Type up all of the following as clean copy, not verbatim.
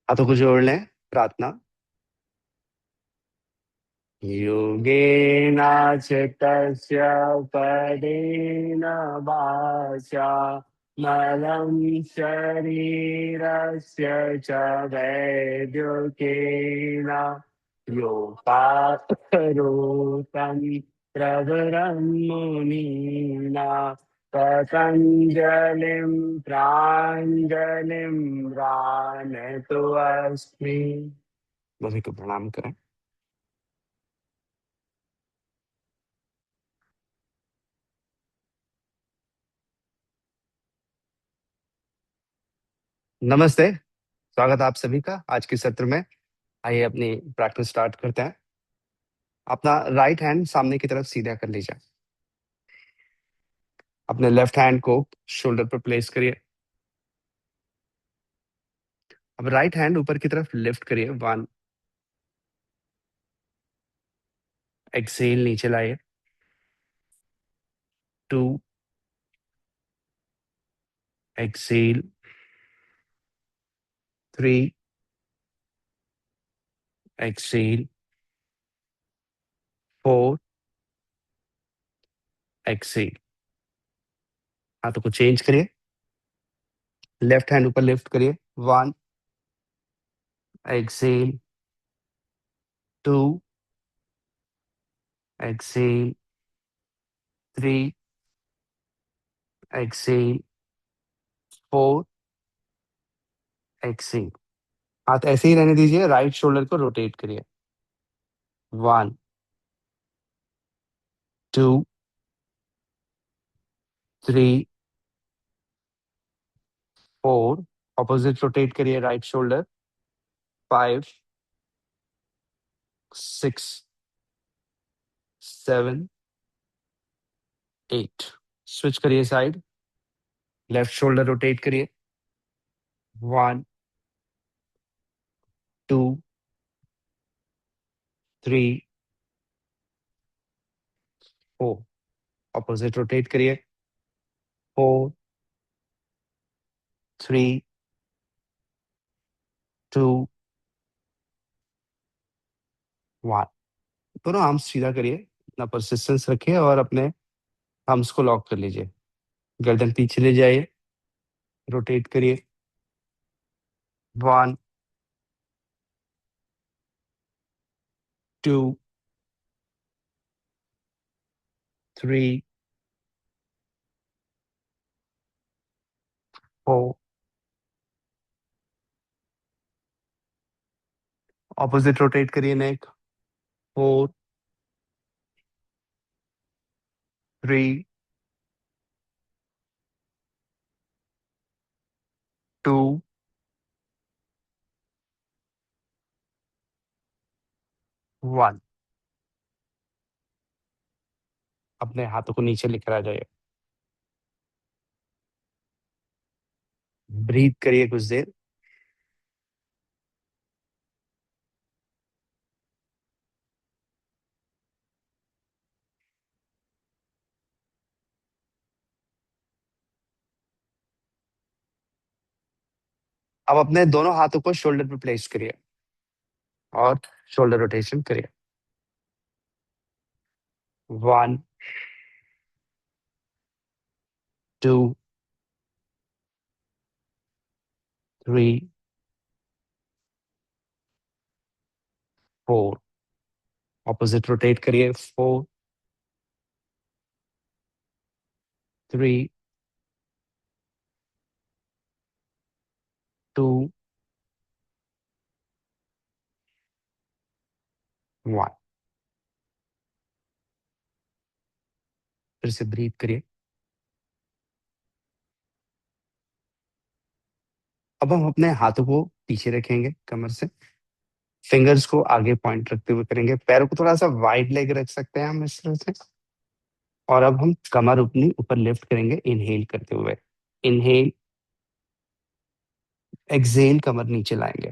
हाथों को जोड़ लें। प्रार्थना। योगेन चित्तस्य पदेन वाचा मलं शरीरस्य च वैद्युकेन योपाकरोतं प्रवरं मुनीना पतञ्जलिं प्राञ्जलिं प्रणतोऽस्मि। मम्मी को प्रणाम करें। नमस्ते। स्वागत है आप सभी का आज के सत्र में। आइए अपनी प्रैक्टिस स्टार्ट करते हैं। अपना राइट हैंड सामने की तरफ सीधा कर लीजिए। अपने लेफ्ट हैंड को शोल्डर पर प्लेस करिए। अब राइट हैंड ऊपर की तरफ लिफ्ट करिए। 1। एक्सेल नीचे लाइए। 2। एक्सेल। 3। एक्सेल। 4। एक्सेल। हाथों को चेंज करिए। लेफ्ट हैंड ऊपर लिफ्ट करिए। 1। एक्सेल। 2। एक्सेल। 3। एक्सेल। 4। एक्सेल। हाथ ऐसे ही रहने दीजिए। राइट शोल्डर को रोटेट करिए। 1। 2। 3। 4। ऑपोजिट रोटेट करिए राइट शोल्डर। 5। 6। 7। 8। स्विच करिए साइड। लेफ्ट शोल्डर रोटेट करिए। 1। 2। 3। 4। ऑपोजिट रोटेट करिए। 4। 3। 2। 1। दोनों आर्म्स सीधा करिए। अपना परसिस्टेंस रखिए और अपने थम्स को लॉक कर लीजिए। गर्दन पीछे ले जाइए। रोटेट करिए। 1। 2। 3। 4। ऑपोजिट रोटेट करिए नेक। 4। 3। 2। 1। अपने हाथों को नीचे लेकर आ जाइए। ब्रीथ करिए कुछ देर। अब अपने दोनों हाथों को शोल्डर पर प्लेस करिए और शोल्डर रोटेशन करिए। 1। 2। 3। 4। ऑपोजिट रोटेट करिए। 4। 3। 2। 1। फिर से ब्रीथ करिए। अब हम अपने हाथों को पीछे रखेंगे कमर से। फिंगर्स को आगे पॉइंट रखते हुए करेंगे। पैरों को थोड़ा सा वाइड लेग रख सकते हैं हम इस तरह से। और अब हम कमर अपनी ऊपर लिफ्ट करेंगे इनहेल करते हुए। इनहेल। एक्सहेल कमर नीचे लाएंगे।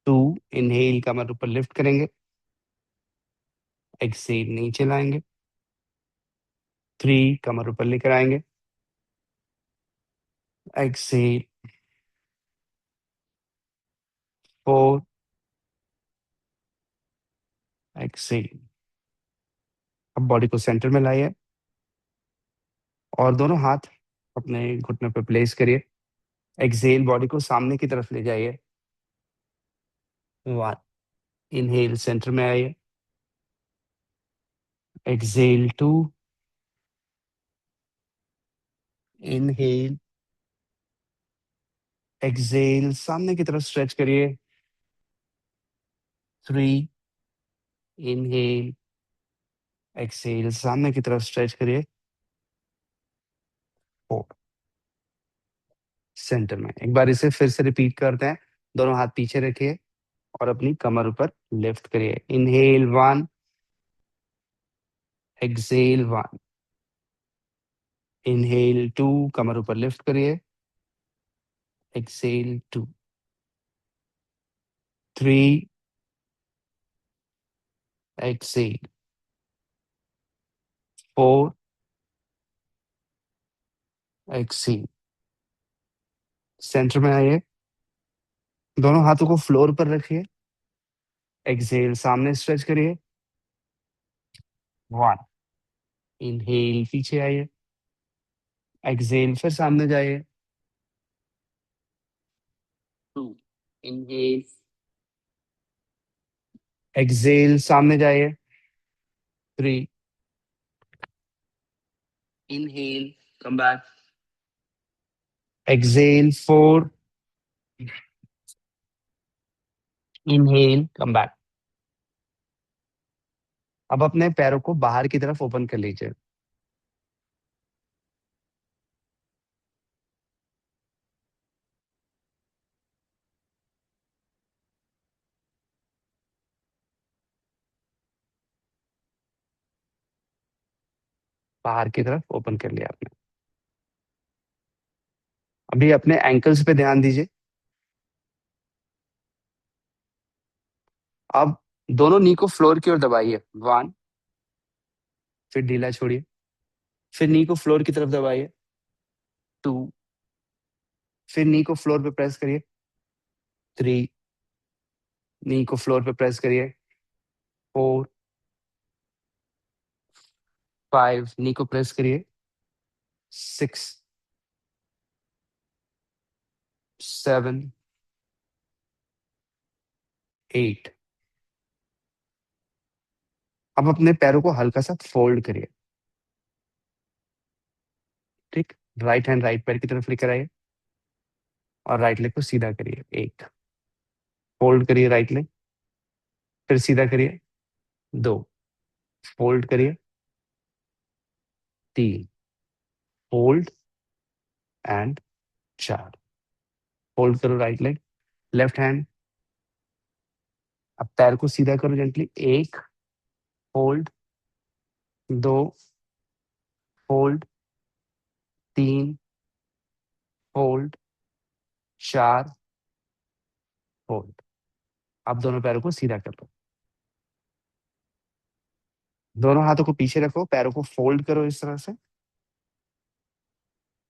2। इनहेल कमर ऊपर लिफ्ट करेंगे। एक्सहेल नीचे लाएंगे। 3। कमर ऊपर लेकर आएंगे। एक्सहेल। Four, exhale. अब बॉडी को सेंटर में लाइए और दोनों हाथ अपने घुटनों पे प्लेस करिए। एक्सेल, बॉडी को सामने की तरफ ले जाइए। वन, इनहेल, सेंटर में आइए। एक्सेल, टू, इनहेल, एक्सेल, सामने की तरफ स्ट्रेच करिए। थ्री, इनहेल, एक्सेल, सामने की तरफ स्ट्रेच करिए। फोर, सेंटर में। एक बार इसे फिर से रिपीट करते हैं। दोनों हाथ पीछे रखिए और अपनी कमर ऊपर लिफ्ट करिए। Inhale, one, exhale, one, inhale, two, कमर ऊपर लिफ्ट करिए। Exhale, two, three, exhale, four, exhale, centre में आइए। दोनों हाथों को फ्लोर पर रखिए। एक्सेल, सामने स्ट्रेच करिए। वन, इनहेल, पीछे आइए। एक्सेल, फिर सामने जाइए। टू, इनहेल, एक्सेल, सामने जाइए। Three, inhale, come back. Exhale, four, inhale, come back. अब अपने पैरों को बाहर की तरफ ओपन कर लीजिए। बाहर की तरफ ओपन कर लिया आपने। अभी अपने एंकल्स पे ध्यान दीजिए। अब दोनों नी को फ्लोर की ओर दबाइए। वन, फिर ढीला छोड़िए। फिर नी को फ्लोर की तरफ दबाइए। टू, फिर नी को फ्लोर पे प्रेस करिए। थ्री, नी को फ्लोर पे प्रेस करिए। फोर, फाइव, नी को प्रेस करिए। Six, seven, eight. अब अपने पैरों को हल्का सा फोल्ड करिए। ठीक। राइट हैंड राइट पैर की तरफ लेकर आइए और राइट लेग को सीधा करिए। एक, फोल्ड करिए राइट लेग, फिर सीधा करिए। दो, फोल्ड करिए। तीन, फोल्ड एंड चार। फोल्ड करो राइट लेग। लेफ्ट हैंड, अब पैर को सीधा करो जेंटली। एक, फोल्ड। दो, फोल्ड। तीन, फोल्ड। चार, फोल्ड। अब दोनों पैरों को सीधा कर लो। दोनों हाथों को पीछे रखो, पैरों को फोल्ड करो इस तरह से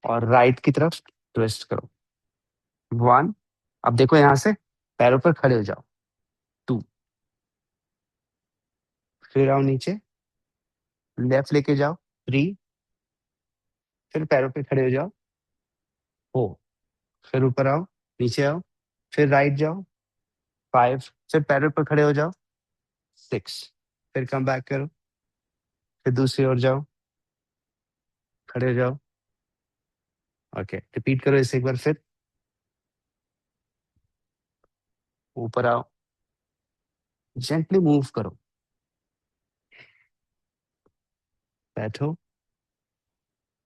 और राइट की तरफ ट्विस्ट करो। वन, अब देखो यहां से पैरों पर खड़े हो जाओ। टू, फिर आओ नीचे, लेफ्ट लेके जाओ। थ्री, फिर पैरों पे खड़े हो जाओ। फोर, फिर ऊपर आओ, नीचे आओ, फिर राइट जाओ। फाइव, फिर पैरों पर खड़े हो जाओ। सिक्स, फिर कम बैक करो, फिर दूसरी ओर जाओ, खड़े हो जाओ। ओके, रिपीट करो इसे एक बार फिर। ऊपर आओ, जेंटली मूव करो, बैठो।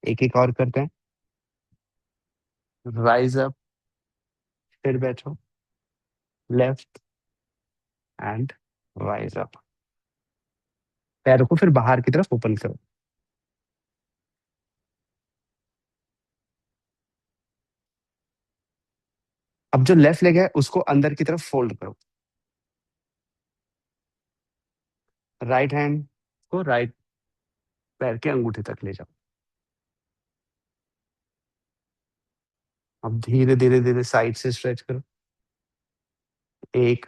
एक एक और करते हैं। राइज अप, फिर बैठो। Left and rise up. पैरों को फिर बाहर की तरफ ओपन करो। अब जो लेफ्ट लेग है उसको अंदर की तरफ फोल्ड करो। राइट हैंड को राइट पैर के अंगूठे तक ले जाओ। अब धीरे धीरे धीरे साइड से स्ट्रेच करो। एक,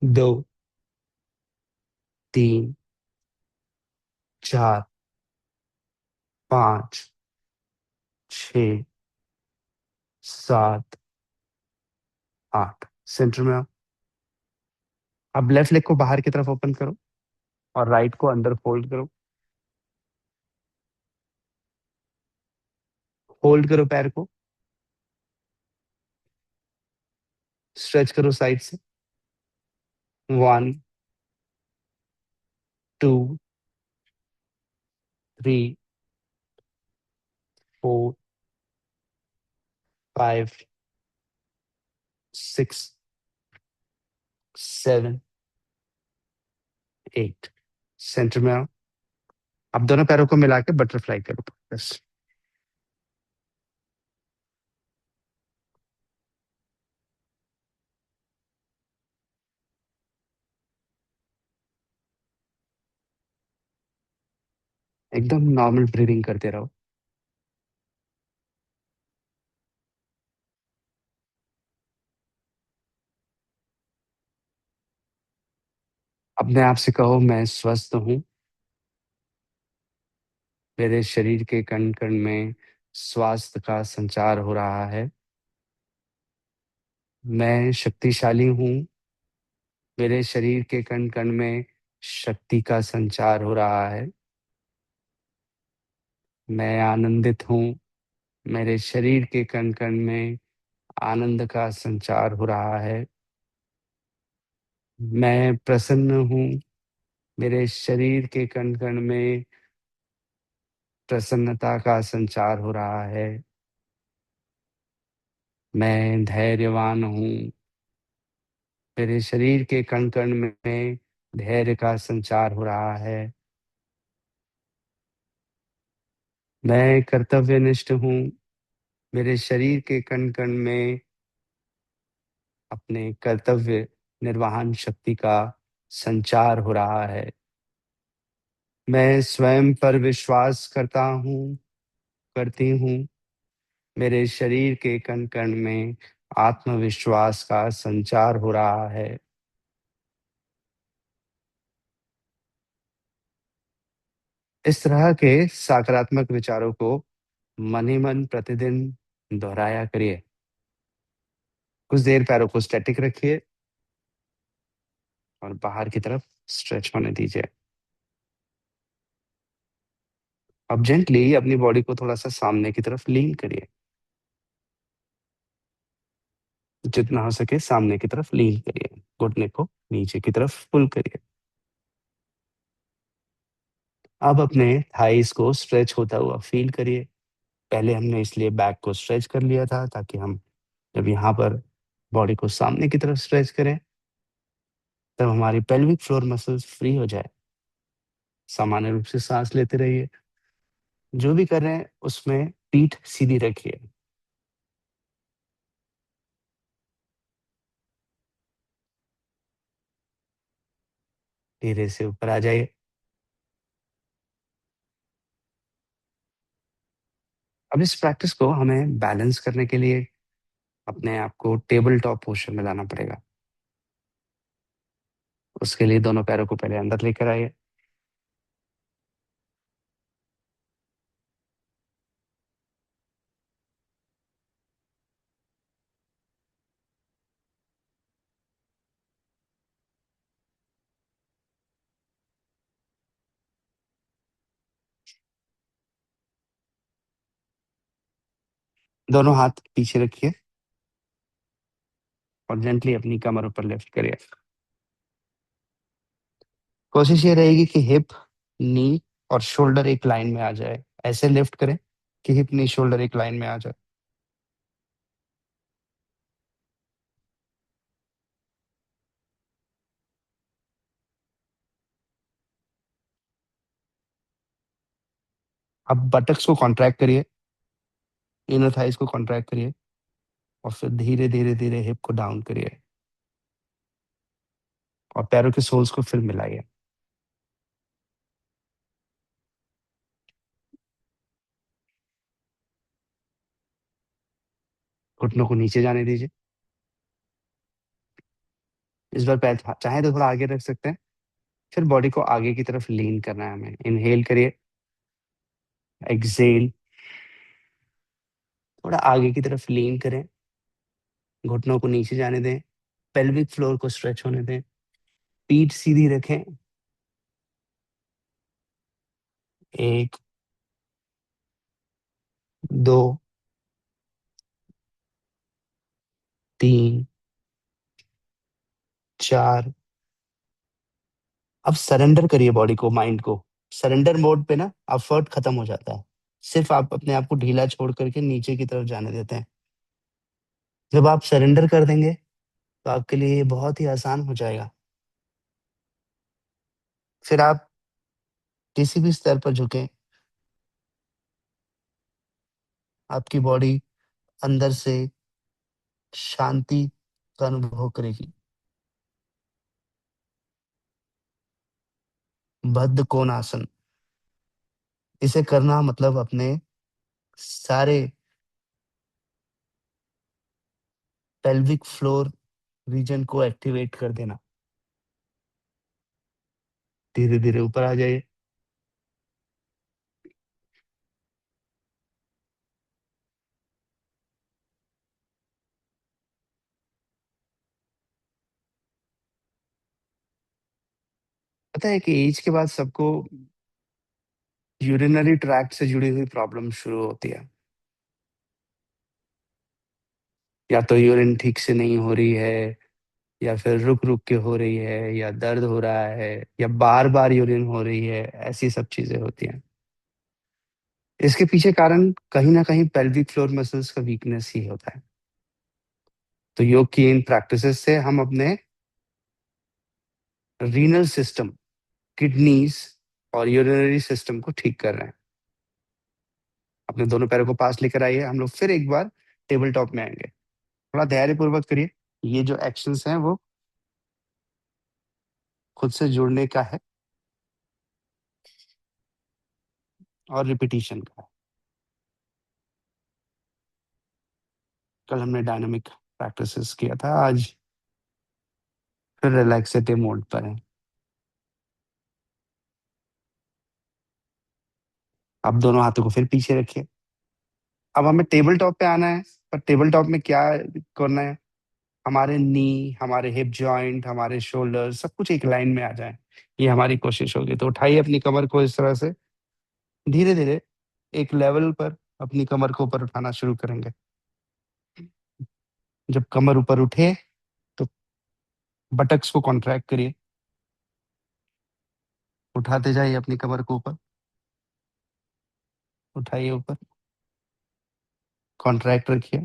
दो, तीन, चार, पाँच, छ, सात, आठ। सेंटर में आओ। अब लेफ्ट लेग को बाहर की तरफ ओपन करो और राइट को अंदर फोल्ड करो। होल्ड करो पैर को। स्ट्रेच करो साइड से। One, two, three, four, five, six, seven, eight. Centre में आओ। अब दोनों पैरों को मिला के बटरफ्लाई करो बस। एकदम नॉर्मल ब्रीदिंग करते रहो। अपने आप से कहो, मैं स्वस्थ हूँ। मेरे शरीर के कण कण में स्वास्थ्य का संचार हो रहा है। मैं शक्तिशाली हूँ। मेरे शरीर के कण कण में शक्ति का संचार हो रहा है। मैं आनंदित हूँ। मेरे शरीर के कण कण में आनंद का संचार हो रहा है। मैं प्रसन्न हूँ। मेरे शरीर के कण कण में प्रसन्नता का संचार हो रहा है। मैं धैर्यवान हूँ। मेरे शरीर के कण कण में धैर्य का संचार हो रहा है। मैं कर्तव्यनिष्ठ हूँ। मेरे शरीर के कण कण में अपने कर्तव्य निर्वहन शक्ति का संचार हो रहा है। मैं स्वयं पर विश्वास करता हूँ, करती हूँ। मेरे शरीर के कण कण में आत्मविश्वास का संचार हो रहा है। इस तरह के सकारात्मक विचारों को मन ही मन प्रतिदिन दोहराया करिए। कुछ देर पैरों को स्टैटिक रखिए और बाहर की तरफ स्ट्रेच होने दीजिए। अब जेंटली अपनी बॉडी को थोड़ा सा सामने की तरफ लीन करिए। जितना हो सके सामने की तरफ लीन करिए। घुटने को नीचे की तरफ पुल करिए। अब अपने थाइस को स्ट्रेच होता हुआ फील करिए। पहले हमने इसलिए बैक को स्ट्रेच कर लिया था ताकि हम जब यहाँ पर बॉडी को सामने की तरफ स्ट्रेच करें तब हमारी पेल्विक फ्लोर मसल्स फ्री हो जाए। सामान्य रूप से सांस लेते रहिए। जो भी कर रहे हैं उसमें पीठ सीधी रखिए। धीरे से ऊपर आ जाइए। अब इस प्रैक्टिस को हमें बैलेंस करने के लिए अपने आप को टेबल टॉप पोस्चर में लाना पड़ेगा। उसके लिए दोनों पैरों को पहले अंदर लेकर आइए। दोनों हाथ पीछे रखिए और जेंटली अपनी कमर ऊपर लिफ्ट करिए। कोशिश ये रहेगी कि हिप, नी और शोल्डर एक लाइन में आ जाए। ऐसे लिफ्ट करें कि हिप, नी, शोल्डर एक लाइन में आ जाए। अब बटक्स को कॉन्ट्रैक्ट करिए। इनर थाइस को कॉन्ट्रैक्ट करिए और फिर धीरे धीरे धीरे हिप को डाउन करिए और पैरों के सोल्स को फिर मिलाइए। घुटनों को नीचे जाने दीजिए। इस बार पैर चाहे तो थोड़ा आगे रख सकते हैं। फिर बॉडी को आगे की तरफ लीन करना है हमें। इनहेल करिए, एक्सेल, थोड़ा आगे की तरफ लीन करें, घुटनों को नीचे जाने दें, पेल्विक फ्लोर को स्ट्रेच होने दें, पीठ सीधी रखें। 1, 2, 3, 4। अब सरेंडर करिए बॉडी को, माइंड को। सरेंडर मोड पे ना एफर्ट खत्म हो जाता है। सिर्फ आप अपने आप को ढीला छोड़ करके नीचे की तरफ जाने देते हैं। जब आप सरेंडर कर देंगे तो आपके लिए ये बहुत ही आसान हो जाएगा। फिर आप किसी भी स्तर पर झुकें, आपकी बॉडी अंदर से शांति का अनुभव करेगी। बद्ध कोण आसन, इसे करना मतलब अपने सारे पेल्विक फ्लोर रीजन को एक्टिवेट कर देना। धीरे धीरे ऊपर आ जाइए। पता है कि एज के बाद सबको यूरिनरी ट्रैक्ट से जुड़ी हुई प्रॉब्लम शुरू होती है। या तो यूरिन ठीक से नहीं हो रही है, या फिर रुक रुक के हो रही है, या दर्द हो रहा है, या बार बार यूरिन हो रही है, ऐसी सब चीजें होती हैं। इसके पीछे कारण कहीं ना कहीं पेल्विक फ्लोर मसल्स का वीकनेस ही होता है। तो योग की इन प्रैक्टिसेस से हम अपने रीनल सिस्टम, किडनीज और यूरिनरी सिस्टम को ठीक कर रहे हैं। अपने दोनों पैरों को पास लेकर आइए। हम लोग फिर एक बार टेबल टॉप में आएंगे। थोड़ा धैर्य पूर्वक करिए। ये जो एक्शंस हैं वो खुद से जुड़ने का है और रिपीटिशन का है। कल हमने डायनामिक प्रैक्टिसेस किया था, आज फिर रिलैक्सेटिव मोड पर है। अब दोनों हाथों को फिर पीछे रखिए। अब हमें टेबल टॉप पे आना है। पर टेबल टॉप में क्या करना है? हमारे नी, हमारे हिप जॉइंट, हमारे शोल्डर सब कुछ एक लाइन में आ जाए, ये हमारी कोशिश होगी। तो उठाइए अपनी कमर को इस तरह से, धीरे धीरे एक लेवल पर अपनी कमर को ऊपर उठाना शुरू करेंगे। जब कमर ऊपर उठे तो बटक्स को कॉन्ट्रैक्ट करिए। उठाते जाइए अपनी कमर को ऊपर, उठाइए ऊपर, कॉन्ट्रैक्ट रखिए।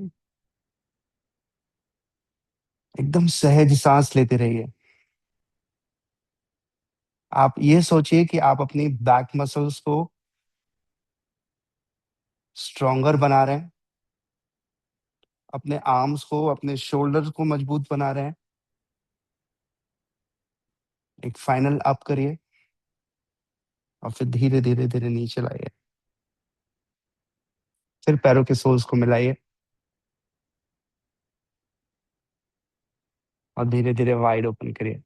एकदम सहज सांस लेते रहिए। आप ये सोचिए कि आप अपनी बैक मसल्स को स्ट्रोंगर बना रहे हैं, अपने आर्म्स को, अपने शोल्डर को मजबूत बना रहे हैं। एक फाइनल अप करिए और फिर धीरे धीरे धीरे नीचे लाइए। फिर पैरों के सोल्स को मिलाइए और धीरे धीरे वाइड ओपन करिए।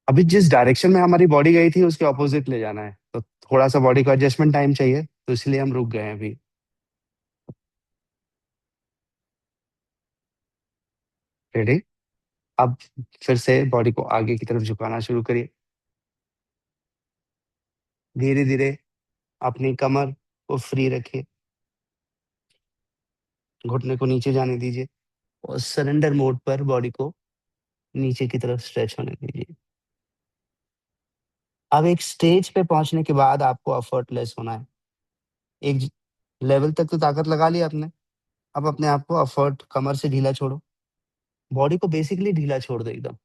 अभी जिस डायरेक्शन में हमारी बॉडी गई थी उसके ऑपोजिट ले जाना है, तो थोड़ा सा बॉडी को एडजस्टमेंट टाइम चाहिए, तो इसलिए हम रुक गए हैं अभी। रेडी? अब फिर से बॉडी को आगे की तरफ झुकाना शुरू करिए। धीरे धीरे अपनी कमर को फ्री रखिए, घुटने को नीचे जाने दीजिए और सरेंडर मोड पर बॉडी को नीचे की तरफ स्ट्रेच होने दीजिए। अब एक स्टेज पे पहुंचने के बाद आपको एफर्टलेस होना है। एक लेवल तक तो ताकत लगा ली आपने। अब अपने आप को एफर्ट, कमर से ढीला छोड़ो, बॉडी को बेसिकली ढीला छोड़ दो एकदम।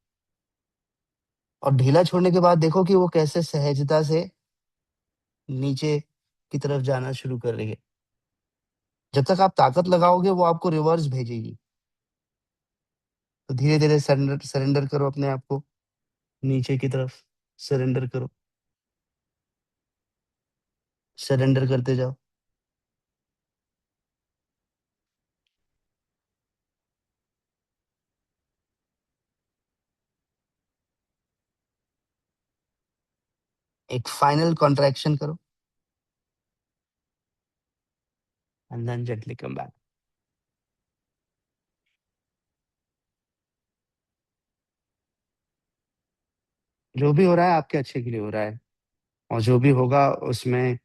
और ढीला छोड़ने के बाद देखो कि वो कैसे सहजता से नीचे की तरफ जाना शुरू कर रही है। जब तक आप ताकत लगाओगे वो आपको रिवर्स भेजेगी। तो धीरे धीरे सरेंडर सरेंडर करो अपने आप को, नीचे की तरफ सरेंडर करो, सरेंडर करते जाओ। एक फाइनल कॉन्ट्रैक्शन करो and then gently come back. जो भी हो रहा है आपके अच्छे के लिए हो रहा है, और जो भी होगा उसमें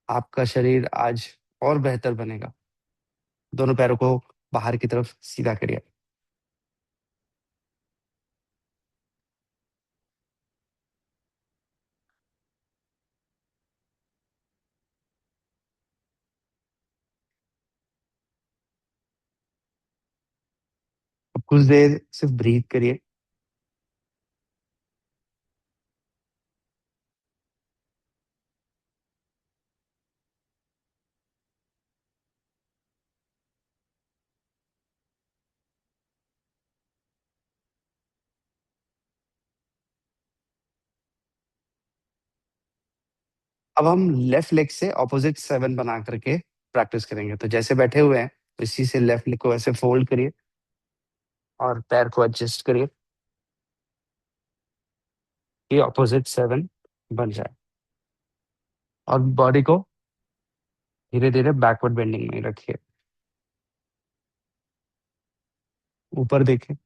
आपका शरीर आज और बेहतर बनेगा। दोनों पैरों को बाहर की तरफ सीधा करिए। अब कुछ देर सिर्फ ब्रीथ करिए। अब हम लेफ्ट लेग से ऑपोजिट 7 बना करके प्रैक्टिस करेंगे। तो जैसे बैठे हुए हैं, तो इसी से लेफ्ट लेग को ऐसे फोल्ड करिए और पैर को एडजस्ट करिए कि ऑपोजिट 7 बन जाए। और बॉडी को धीरे धीरे बैकवर्ड बेंडिंग में रखिए। ऊपर देखिए।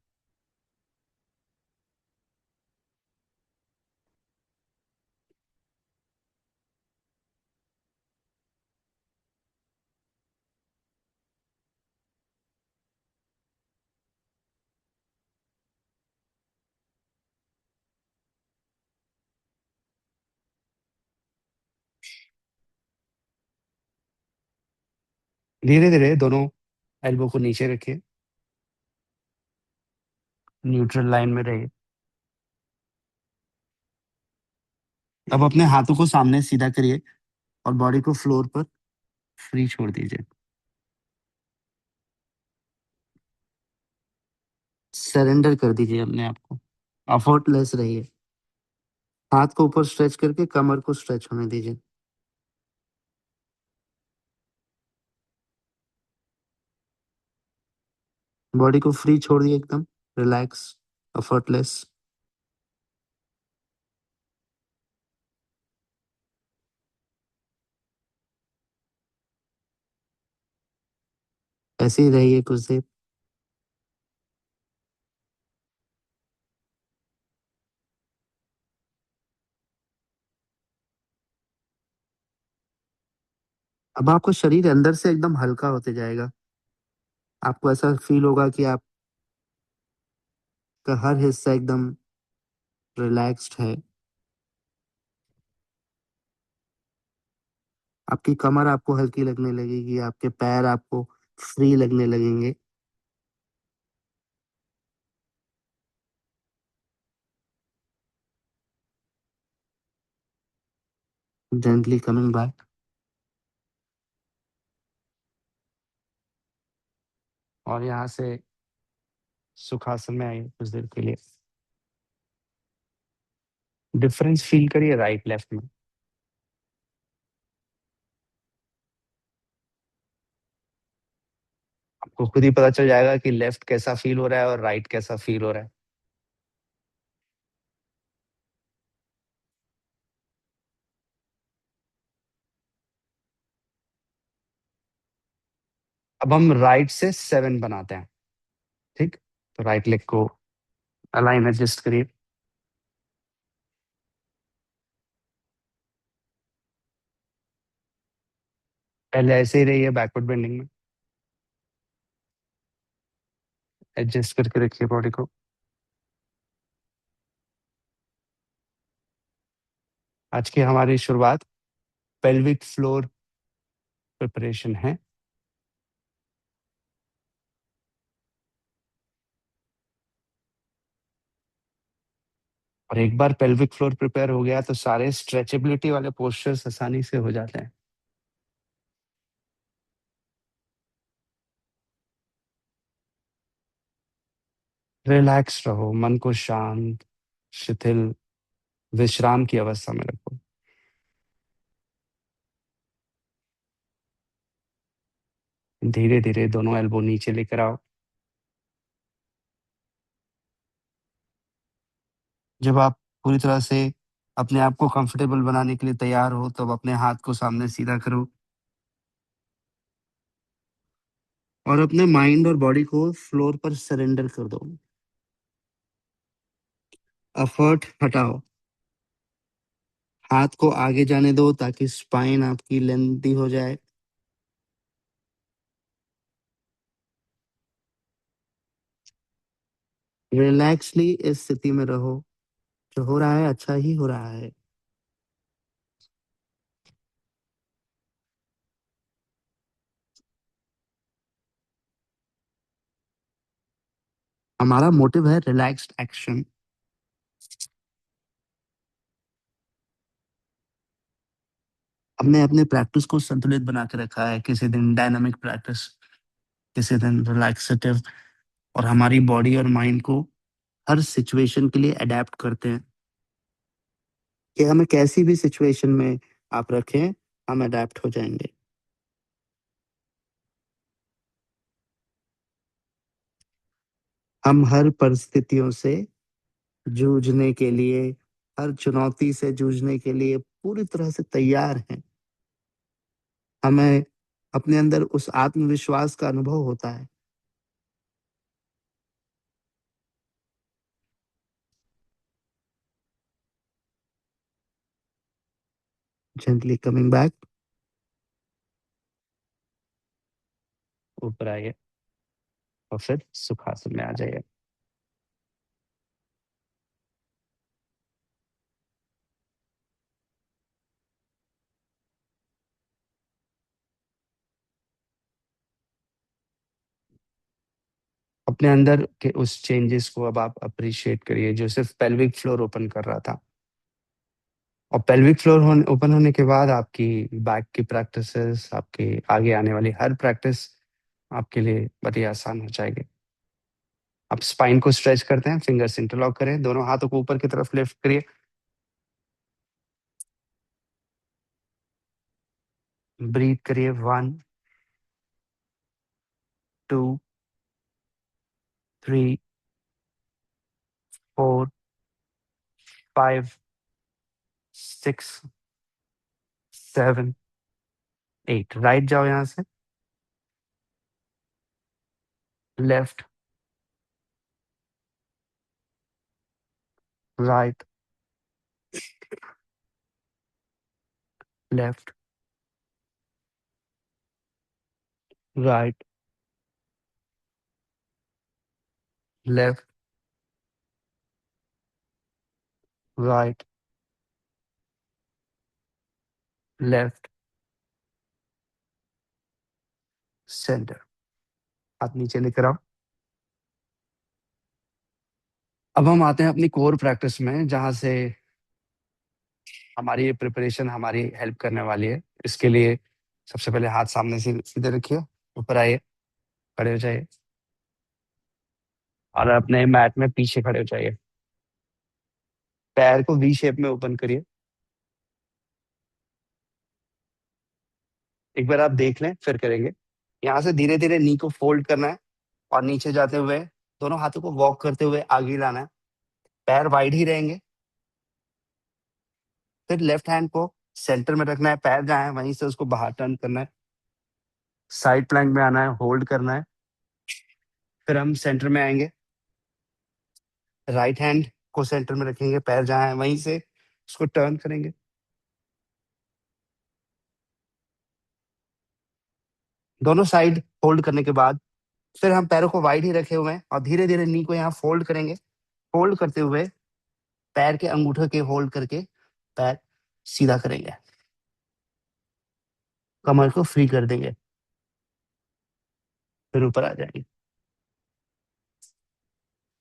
धीरे धीरे दोनों एल्बो को नीचे रखिए, न्यूट्रल लाइन में रहिए। अब अपने हाथों को सामने सीधा करिए और बॉडी को फ्लोर पर फ्री छोड़ दीजिए। सरेंडर कर दीजिए अपने आप को, एफर्टलेस रहिए। हाथ को ऊपर स्ट्रेच करके कमर को स्ट्रेच होने दीजिए। बॉडी को फ्री छोड़िए, एकदम रिलैक्स, एफर्टलेस। ऐसे ही रहिए कुछ देर। अब आपका शरीर अंदर से एकदम हल्का होते जाएगा। आपको ऐसा फील होगा कि आपका हर हिस्सा एकदम रिलैक्स्ड है। आपकी कमर आपको हल्की लगने लगेगी, आपके पैर आपको फ्री लगने लगेंगे। Gently coming back. और यहाँ से सुखासन में आइए कुछ देर के लिए। डिफरेंस फील करिए राइट लेफ्ट में। आपको खुद ही पता चल जाएगा कि लेफ्ट कैसा फील हो रहा है और राइट कैसा फील हो रहा है। अब हम राइट से 7 बनाते हैं। ठीक। तो राइट लेग को अलाइन एडजस्ट करिए। पहले ऐसे ही रहिए बैकवर्ड बेंडिंग में। एडजस्ट करके रखिए बॉडी को। आज की हमारी शुरुआत पेल्विक फ्लोर प्रिपरेशन है। और एक बार पेल्विक फ्लोर प्रिपेयर हो गया तो सारे स्ट्रेचेबिलिटी वाले पोस्चर्स आसानी से हो जाते हैं। रिलैक्स रहो, मन को शांत, शिथिल, विश्राम की अवस्था में रखो। धीरे धीरे दोनों एल्बो नीचे लेकर आओ। जब आप पूरी तरह से अपने आप को कंफर्टेबल बनाने के लिए तैयार हो, तब अपने हाथ को सामने सीधा करो और अपने माइंड और बॉडी को फ्लोर पर सरेंडर कर दो। एफर्ट हटाओ, हाथ को आगे जाने दो ताकि स्पाइन आपकी लेंथी हो जाए। रिलैक्सली इस स्थिति में रहो, जो हो रहा है अच्छा ही हो रहा है। हमारा मोटिव है रिलैक्स्ड एक्शन। हमने अपने प्रैक्टिस को संतुलित बना के रखा है, किसी दिन डायनामिक प्रैक्टिस, किसी दिन रिलैक्सेटिव, और हमारी बॉडी और माइंड को हर सिचुएशन के लिए अडेप्ट करते हैं कि हमें कैसी भी सिचुएशन में आप रखें, हम अडेप्ट हो जाएंगे। हम हर परिस्थितियों से जूझने के लिए, हर चुनौती से जूझने के लिए पूरी तरह से तैयार हैं। हमें अपने अंदर उस आत्मविश्वास का अनुभव होता है। जेंटली कमिंग बैक, ऊपर आइए और फिर सुखासन में आ जाइए। अपने अंदर के उस चेंजेस को अब आप अप्रिशिएट करिए जो सिर्फ पेल्विक फ्लोर ओपन कर रहा था। और पेल्विक फ्लोर ओपन होने के बाद आपकी बैक की प्रैक्टिसेस, आपके आगे आने वाली हर प्रैक्टिस आपके लिए बहुत ही आसान हो जाएगी। आप स्पाइन को स्ट्रेच करते हैं, फिंगर्स इंटरलॉक करें, दोनों हाथों को ऊपर की तरफ लिफ्ट करिए। ब्रीथ करिए, 1 2 3 4 5 6 7 8। राइट जाओ यहाँ से, left, right, left, right, left, right, left, centre. हाथ नीचे लेकर आओ। अब हम आते हैं अपनी कोर प्रैक्टिस में, जहां से हमारी ये प्रिपरेशन हमारी हेल्प करने वाली है। इसके लिए सबसे पहले हाथ सामने से सीधे रखिए, ऊपर आइए, खड़े हो जाइए और अपने मैट में पीछे खड़े हो जाइए। पैर को वी शेप में ओपन करिए। एक बार आप देख लें, फिर करेंगे। यहाँ से धीरे धीरे नी को फोल्ड करना है और नीचे जाते हुए दोनों हाथों को वॉक करते हुए आगे लाना है। पैर वाइड ही रहेंगे। फिर लेफ्ट हैंड को सेंटर में रखना है, पैर जहाँ है वहीं से उसको बाहर टर्न करना है, साइड प्लैंक में आना है, होल्ड करना है। फिर हम सेंटर में आएंगे, राइट हैंड को सेंटर में रखेंगे, पैर जहाँ है वहीं से उसको टर्न करेंगे। दोनों साइड होल्ड करने के बाद फिर हम पैरों को वाइड ही रखे हुए हैं और धीरे धीरे नी को यहाँ फोल्ड करेंगे। फोल्ड करते हुए पैर के अंगूठे के होल्ड करके पैर सीधा करेंगे, कमर को फ्री कर देंगे, फिर ऊपर आ जाएंगे।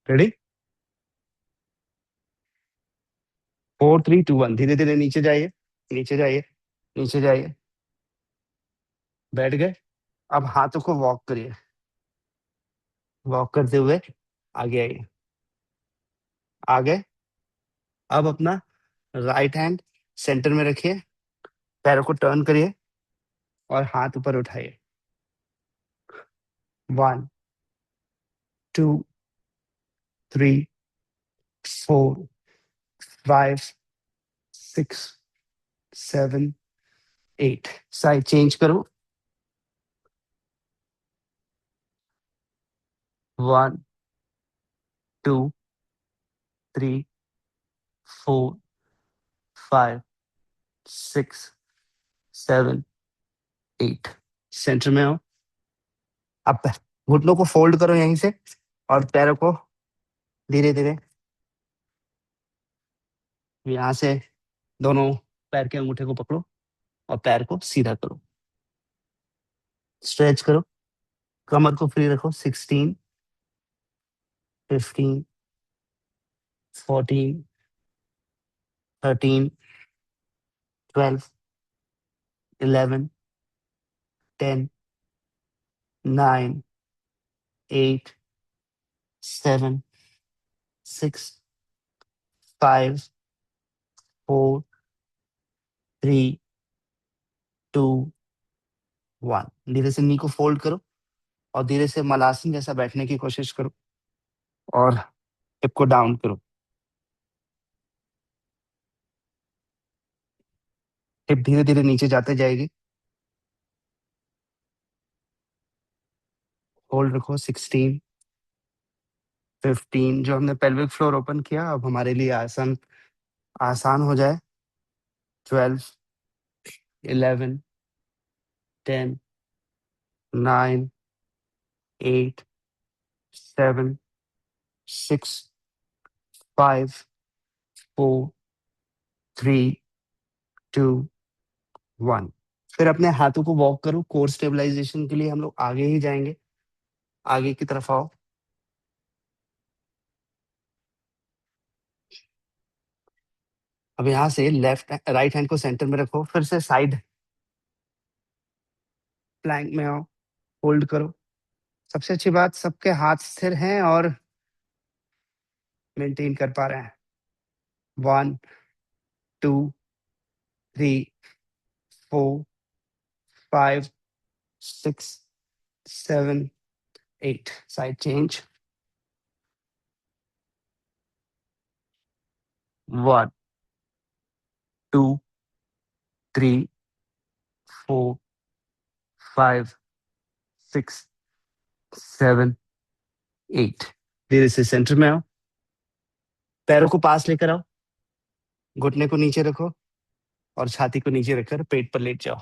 रेडी? 4 3 2 1। धीरे धीरे नीचे जाइए, नीचे जाइए, नीचे जाइए। बैठ गए। अब हाथों को वॉक करिए, वॉक करते हुए आगे आइए, आगे। अब अपना राइट हैंड सेंटर में रखिए, पैरों को टर्न करिए और हाथ ऊपर उठाइए। 1 2 3 4 5 6 7 8। साइड चेंज करो। 1 2 3 4 5 6 7 8। सेंटर में आओ। अब घुटनों को फोल्ड करो यहीं से, और पैरों को धीरे धीरे यहाँ से दोनों पैर के अंगूठे को पकड़ो और पैर को सीधा करो। स्ट्रेच करो, कमर को फ्री रखो। 16 15 14 13 12 11 10 9 8 7 6 5 4 3 2 1। धीरे से नी को फोल्ड करो और धीरे से मलासन जैसा बैठने की कोशिश करो, और हिप को डाउन करो। हिप धीरे धीरे नीचे जाते जाएगी। होल्ड रखो। 16 15। जो हमने पेल्विक फ्लोर ओपन किया, अब हमारे लिए आसन आसान हो जाए। 12 11 10 9 8 7 6 5 4 3 2 1। फिर अपने हाथों को वॉक करो। कोर स्टेबलाइजेशन के लिए हम लोग आगे ही जाएंगे। आगे की तरफ आओ। अब यहाँ से लेफ्ट राइट हैंड को सेंटर में रखो। फिर से साइड प्लैंक में आओ। होल्ड करो। सबसे अच्छी बात, सबके हाथ स्थिर हैं और मेंटेन कर पा रहे हैं। 1 2 3 4 5 6 7 8। Side change. 1 2 3 4 5 6 7 8। धीरे से सेंटर में आओ। पैरों को पास लेकर आओ। घुटने को नीचे रखो और छाती को नीचे रखकर पेट पर लेट जाओ।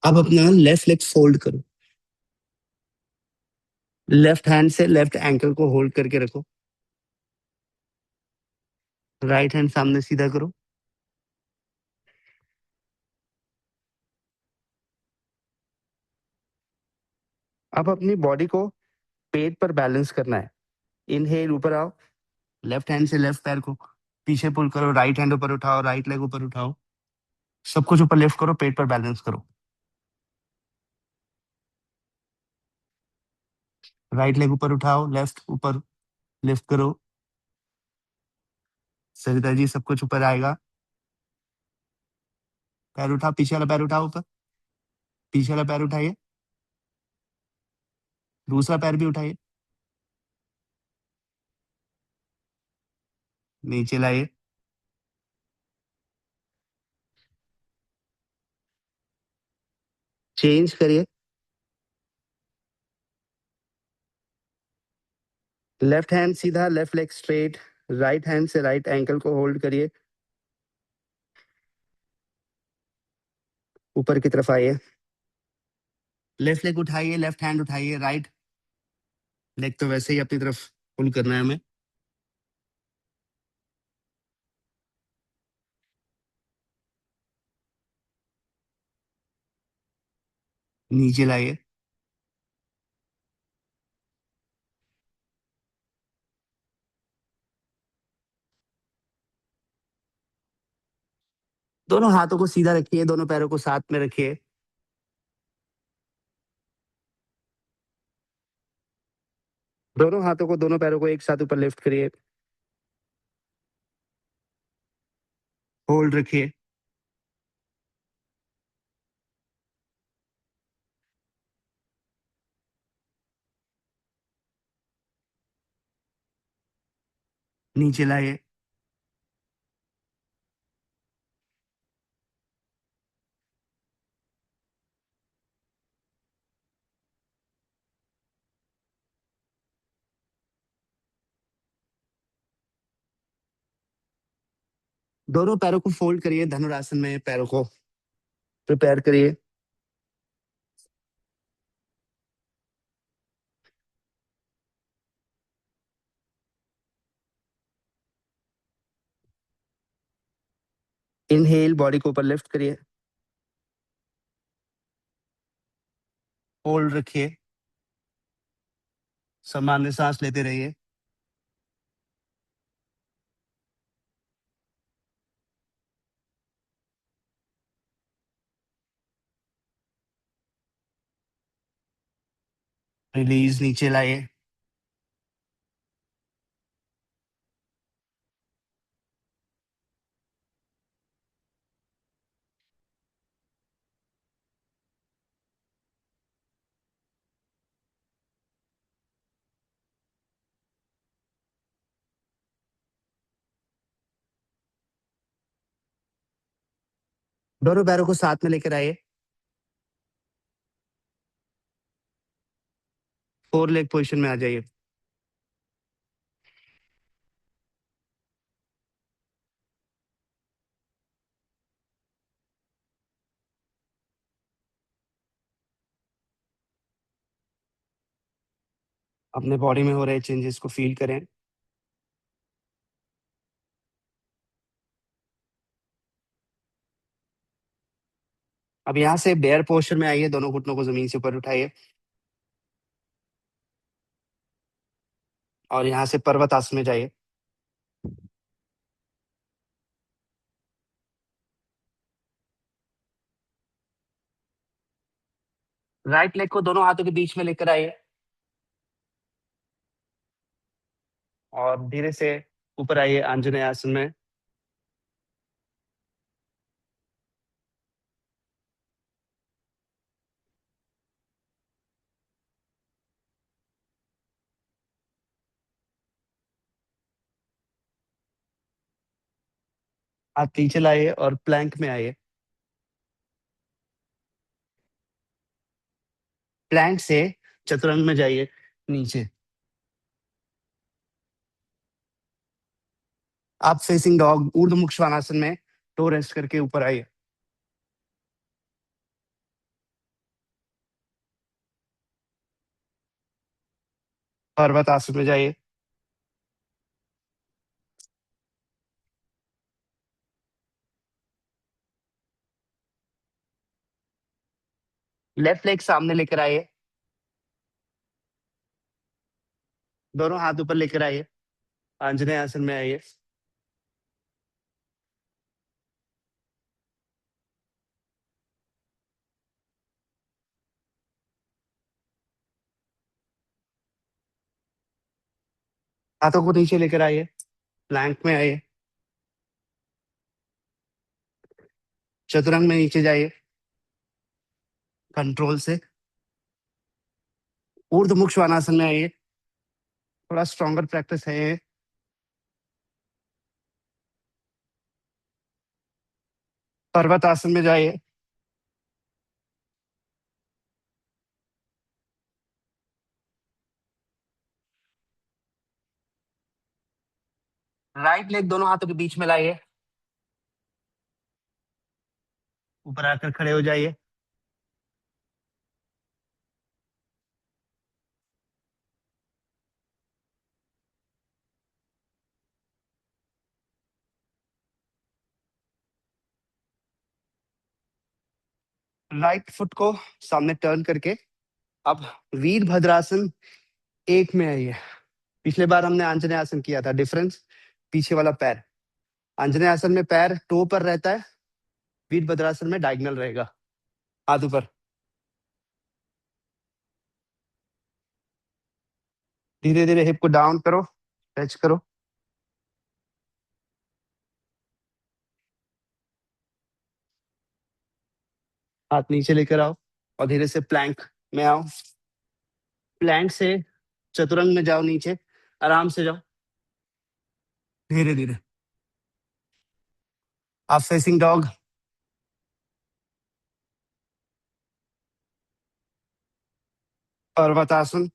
अब अपना लेफ्ट लेग फोल्ड करो। लेफ्ट हैंड से लेफ्ट एंकल को होल्ड करके रखो। राइट हैंड सामने सीधा करो। अब अपनी बॉडी को पेट पर बैलेंस करना है। इनहेल, ऊपर आओ। लेफ्ट हैंड से लेफ्ट पैर को पीछे पुल करो। राइट हैंड ऊपर उठाओ। राइट लेग ऊपर उठाओ। सब कुछ ऊपर लिफ्ट करो। पेट पर बैलेंस करो। राइट लेग ऊपर उठाओ। लेफ्ट ऊपर लिफ्ट करो। सरिता जी, सब कुछ ऊपर आएगा। पैर उठाओ। पीछे वाला पैर उठाओ ऊपर। पीछे वाला पैर उठाइए। दूसरा पैर भी उठाइए। नीचे लाइए। चेंज करिए। लेफ्ट हैंड सीधा, left leg straight. Right hand से राइट एंकल को होल्ड करिए। ऊपर की तरफ आइए। लेफ्ट लेग उठाइए। लेफ्ट हैंड उठाइए। राइट लेग तो वैसे ही अपनी तरफ पुल करना है हमें। नीचे लाइए। दोनों हाथों को सीधा रखिए। दोनों पैरों को साथ में रखिए। दोनों हाथों को, दोनों पैरों को एक साथ ऊपर लिफ्ट करिए। होल्ड रखिए। नीचे लाइए। दोनों पैरों को फोल्ड करिए, धनुरासन में पैरों को प्रिपेयर करिए। इनहेल, बॉडी को ऊपर लिफ्ट करिए, होल्ड रखिए, सामान्य सांस लेते रहिए। रिलीज, नीचे लाइए। दोनों पैरों को साथ में लेकर आइए। फोर लेग पोजिशन में आ जाइए। अपने बॉडी में हो रहे चेंजेस को फील करें। अब यहाँ से बेयर पोस्चर में आइए, दोनों घुटनों को जमीन से ऊपर उठाइए और यहाँ से पर्वत आसन में जाइए। राइट लेग को दोनों हाथों के बीच में लेकर आइए और धीरे से ऊपर आइए आंजनेय आसन में। हाथ पीछे लाइए और प्लैंक में आइए। प्लैंक से चतुरंग में जाइए नीचे। आप फेसिंग डॉग, ऊर्ध्वमुख श्वानासन में टो रेस्ट करके ऊपर आइए। पर्वत आसन में जाइए। लेफ्ट लेग सामने लेकर आइए, दोनों हाथ ऊपर लेकर आइए, आंजनेय आसन में आइए। हाथों को नीचे लेकर आइए, प्लैंक में आइए। चतुरंग में नीचे जाइए कंट्रोल से। ऊर्ध्वमुख श्वानासन में आइए, थोड़ा स्ट्रॉन्गर प्रैक्टिस है ये। पर्वत आसन में जाइए। राइट लेग दोनों हाथों के बीच में लाइए, ऊपर आकर खड़े हो जाइए। राइट फुट को सामने टर्न करके अब वीरभद्रासन एक में आइए। पिछले बार हमने आंजनेय आसन किया था, डिफरेंस पीछे वाला पैर। आंजनेय आसन में पैर टो पर रहता है, वीरभद्रासन में डायगोनल रहेगा, हाथ ऊपर। धीरे धीरे हिप को डाउन करो, स्ट्रेच करो। हाथ नीचे लेकर आओ और धीरे से प्लैंक में आओ। प्लैंक से चतुरंग में जाओ, नीचे आराम से जाओ। धीरे धीरे। आप फेसिंग डॉग। पर्वतासन।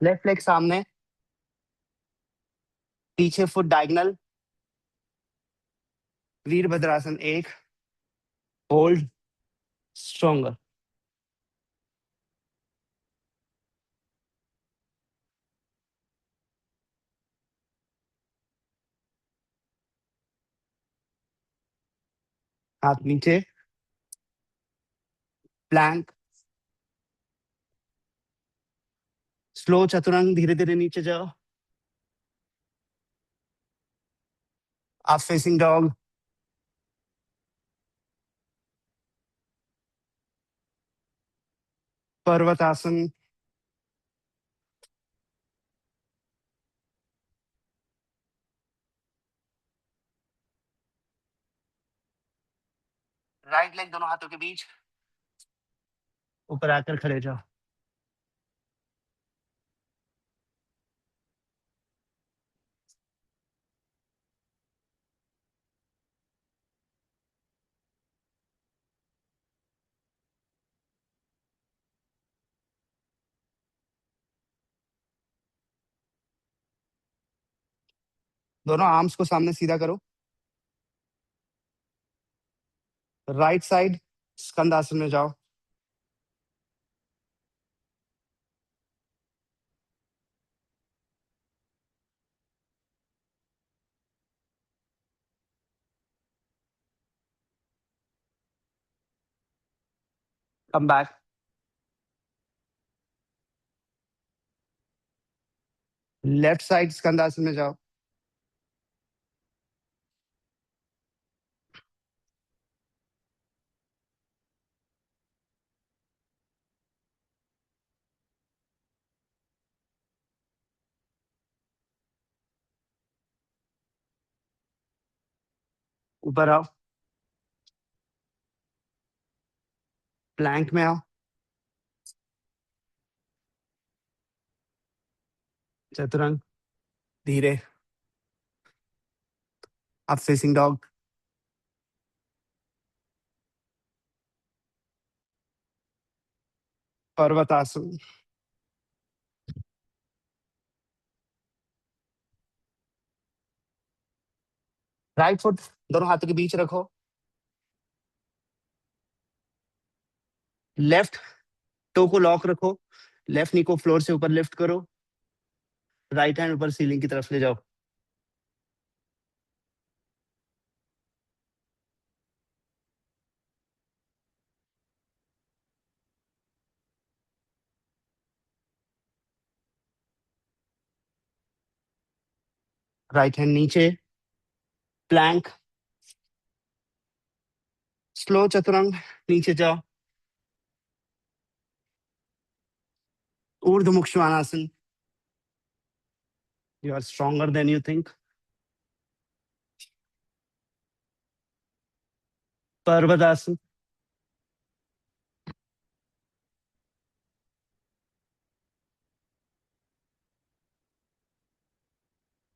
लेफ्ट लेग सामने, पीछे फुट डायगनल। वीरभद्रासन एक। होल्ड। स्ट्रोंगर। हाथ नीचे। प्लैंक। स्लो चतुरंग, धीरे धीरे नीचे जाओ। आप फेसिंग डॉग। पर्वतासन। राइट लेग दोनों हाथों के बीच, ऊपर आकर खड़े जाओ। दोनों आर्म्स को सामने सीधा करो। राइट साइड स्कंद आसन में जाओ। Come back. लेफ्ट साइड स्कंद आसन में जाओ। ऊपर आओ। प्लैंक में आओ। चतुरंग, धीरे। आप फेसिंग डॉग। पर्वतासन। राइट फुट दोनों हाथों के बीच रखो। लेफ्ट टो को लॉक रखो। लेफ्ट नी को फ्लोर से ऊपर लिफ्ट करो। राइट हैंड ऊपर सीलिंग की तरफ ले जाओ। राइट हैंड नीचे। प्लैंक। स्लो चतुरंग, नीचे जाओ। ऊर्ध्वमुख श्वानासन। You are stronger than you think. पर्वतासन।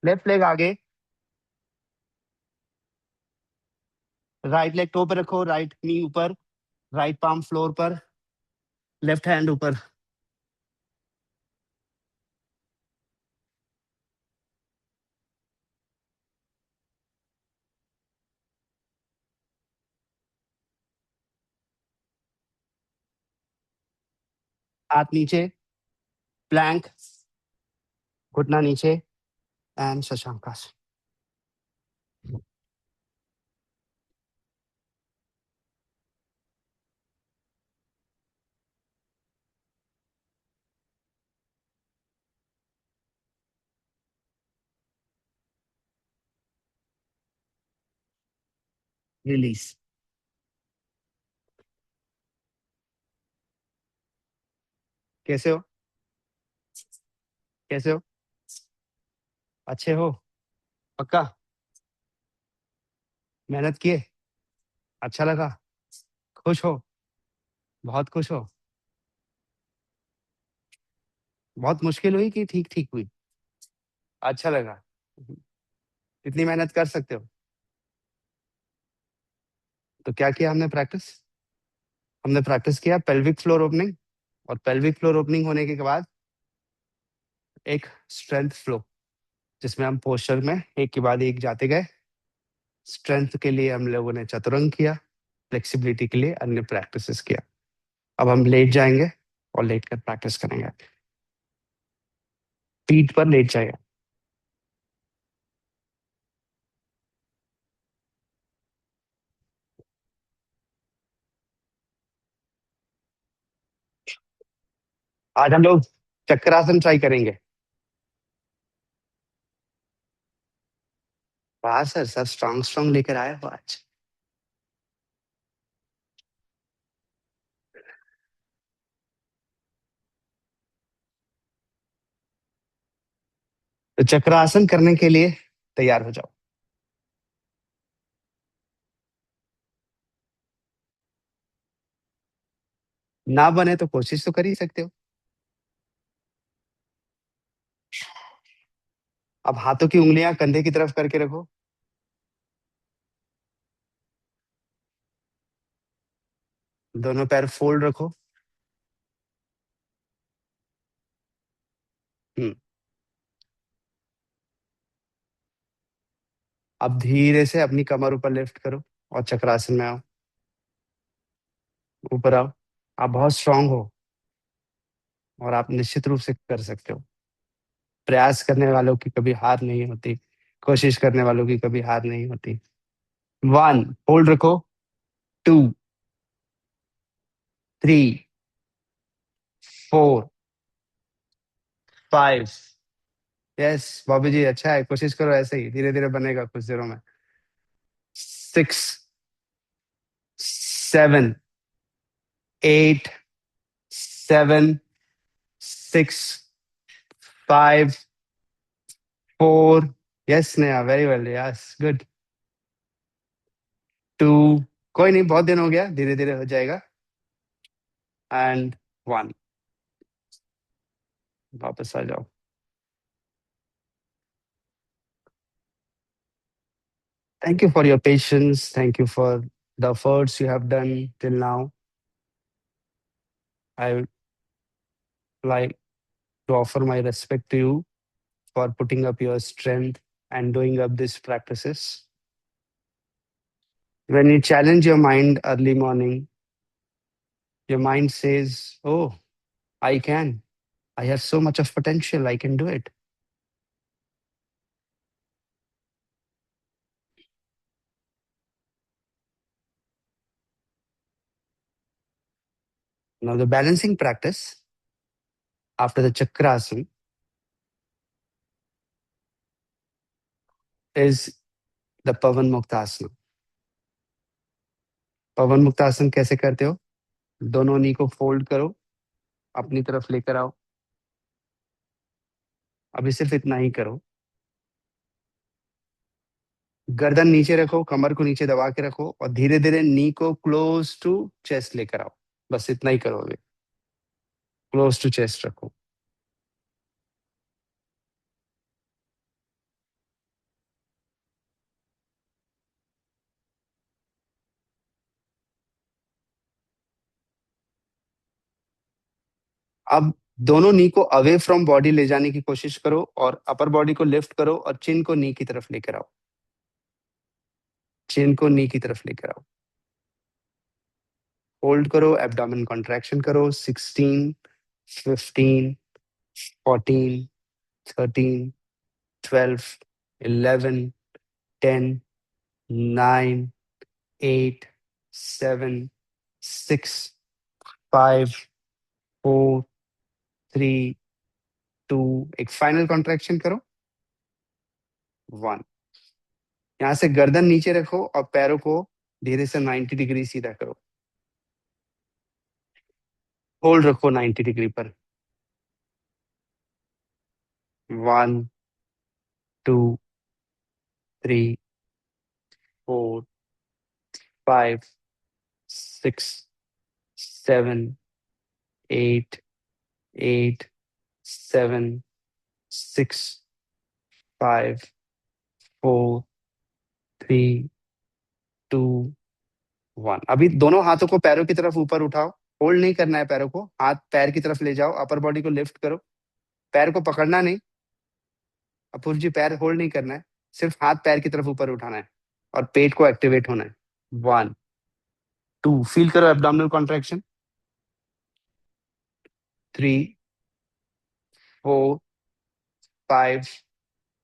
लेफ्ट लेग आगे। राइट लेग टो पे रखो, राइट नी ऊपर, राइट पाम फ्लोर पर, लेफ्ट हैंड ऊपर। हाथ नीचे। प्लैंक। घुटना नीचे। एंड शशांकासन। रिलीज। कैसे हो? कैसे हो? अच्छे हो? पक्का? मेहनत किए? अच्छा लगा? खुश हो? बहुत खुश हो? बहुत मुश्किल हुई कि ठीक ठीक हुई? अच्छा लगा। इतनी मेहनत कर सकते हो? तो क्या किया हमने प्रैक्टिस? हमने प्रैक्टिस किया पेल्विक फ्लोर ओपनिंग, और पेल्विक फ्लोर ओपनिंग होने के बाद एक स्ट्रेंथ फ्लो, जिसमें हम पोस्चर में एक के बाद एक जाते गए। स्ट्रेंथ के लिए हम लोगों ने चतुरंग किया, फ्लेक्सिबिलिटी के लिए अन्य प्रैक्टिसेस किया। अब हम लेट जाएंगे और लेट कर प्रैक्टिस करेंगे। पीठ पर लेट जाएगा। आज हम लोग चक्रासन ट्राई करेंगे। वाह सर, सर स्ट्रांग स्ट्रांग लेकर आए हो आज। तो चक्रासन करने के लिए तैयार हो जाओ। ना बने तो कोशिश तो कर ही सकते हो। अब हाथों की उंगलियां कंधे की तरफ करके रखो। दोनों पैर फोल्ड रखो। हम्म। अब धीरे से अपनी कमर ऊपर लिफ्ट करो और चक्रासन में आओ। ऊपर आओ। आप बहुत स्ट्रांग हो और आप निश्चित रूप से कर सकते हो। प्रयास करने वालों की कभी हार नहीं होती। कोशिश करने वालों की कभी हार नहीं होती। 1, होल्ड रखो। 2, 3, 4, 5। यस बॉबी जी, अच्छा है, कोशिश करो ऐसे ही, धीरे धीरे बनेगा कुछ देरों में। 6, 7, 8, 7, 6, 5, 4। Yes Neha, very well, yes good. 2, कोई नहीं, बहुत दिन हो गया, धीरे धीरे हो जाएगा। एंड 1, वापस आ जाओ। Thank you for your patience. Thank you for the efforts you have done till now. I would like to offer my respect to you for putting up your strength and doing up these practices. When you challenge your mind early morning, your mind says, "Oh, I can. I have so much of potential. I can do it." Now, the balancing practice after the chakrasana is the Pavan Muktasana. पवन मुक्तासन कैसे करते हो? दोनों नी को fold करो, अपनी तरफ लेकर आओ। अभी सिर्फ इतना ही करो। गर्दन नीचे रखो, कमर को नीचे दबा के रखो और धीरे धीरे नी को क्लोज टू चेस्ट लेकर आओ। बस इतना ही करो अभी। क्लोज टू चेस्ट रखो। अब दोनों नी को अवे फ्रॉम बॉडी ले जाने की कोशिश करो और अपर बॉडी को लिफ्ट करो और चिन को नी की तरफ लेकर आओ। चिन को नी की तरफ लेकर आओ। होल्ड करो, एब्डोमेन कॉन्ट्रैक्शन करो। 16, 15, 14, 13, 12, 11, 10, 9, 8, 7, 6, 5, 4, 3, 2, एक फाइनल कॉन्ट्रैक्शन करो। 1। यहाँ से गर्दन नीचे रखो और पैरों को धीरे से 90 डिग्री सीधा करो। होल्ड रखो 90 डिग्री पर। 1, 2, 3, 4, 5, 6, 7, 8, 8, 7, 6, 5, 4, 3, 2, 1। अभी दोनों हाथों को पैरों की तरफ ऊपर उठाओ। होल्ड नहीं करना है पैरों को, हाथ पैर की तरफ ले जाओ, अपर बॉडी को लिफ्ट करो। पैर को पकड़ना नहीं, अपूर्व जी, पैर होल्ड नहीं करना है, सिर्फ हाथ पैर की तरफ ऊपर उठाना है और पेट को एक्टिवेट होना है। 1, 2, फील करो एब्डोमिनल कॉन्ट्रैक्शन। 3, 4, 5,